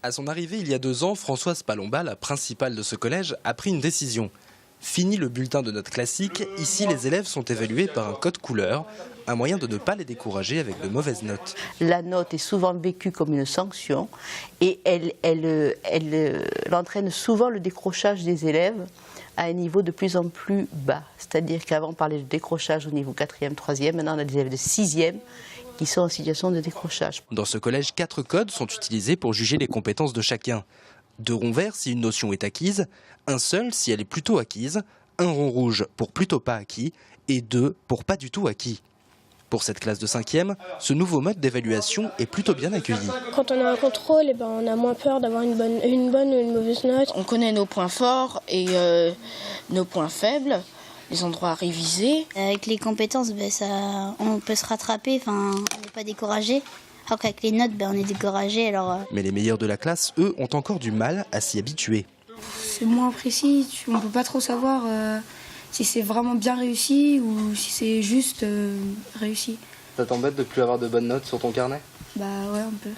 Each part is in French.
À son arrivée il y a 2 ans, Françoise Palomba, la principale de ce collège, a pris une décision. Fini le bulletin de notes classique, ici les élèves sont évalués par un code couleur, un moyen de ne pas les décourager avec de mauvaises notes. La note est souvent vécue comme une sanction et elle entraîne souvent le décrochage des élèves à un niveau de plus en plus bas. C'est-à-dire qu'avant on parlait de décrochage au niveau 4e, 3e, maintenant on a des élèves de 6e qui sont en situation de décrochage. Dans ce collège, 4 codes sont utilisés pour juger les compétences de chacun. 2 ronds verts si une notion est acquise, un seul si elle est plutôt acquise, un rond rouge pour plutôt pas acquis et 2 pour pas du tout acquis. Pour cette classe de 5e, ce nouveau mode d'évaluation est plutôt bien accueilli. Quand on a un contrôle, on a moins peur d'avoir une bonne ou une mauvaise note. On connaît nos points forts et nos points faibles, les endroits à réviser. Avec les compétences, on peut se rattraper, on n'est pas découragé. Alors qu'avec les notes, on est découragé. Mais les meilleurs de la classe, eux, ont encore du mal à s'y habituer. C'est moins précis, on ne peut pas trop savoir si c'est vraiment bien réussi ou si c'est juste réussi. Ça t'embête de ne plus avoir de bonnes notes sur ton carnet? Bah ouais, un peu.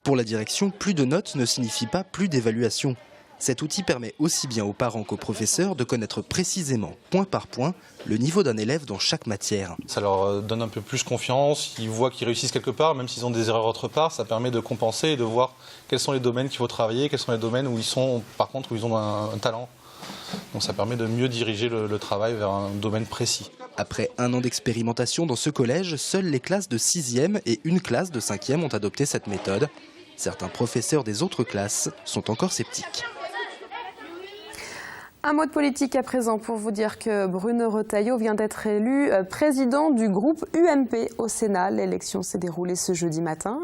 Pour la direction, plus de notes ne signifie pas plus d'évaluation. Cet outil permet aussi bien aux parents qu'aux professeurs de connaître précisément, point par point, le niveau d'un élève dans chaque matière. Ça leur donne un peu plus confiance, ils voient qu'ils réussissent quelque part, même s'ils ont des erreurs autre part, ça permet de compenser et de voir quels sont les domaines qu'il faut travailler, quels sont les domaines où ils sont, par contre, où ils ont un talent. Donc ça permet de mieux diriger le travail vers un domaine précis. Après 1 an d'expérimentation dans ce collège, seules les classes de 6e et une classe de 5e ont adopté cette méthode. Certains professeurs des autres classes sont encore sceptiques. Un mot de politique à présent pour vous dire que Bruno Retailleau vient d'être élu président du groupe UMP au Sénat. L'élection s'est déroulée ce jeudi matin.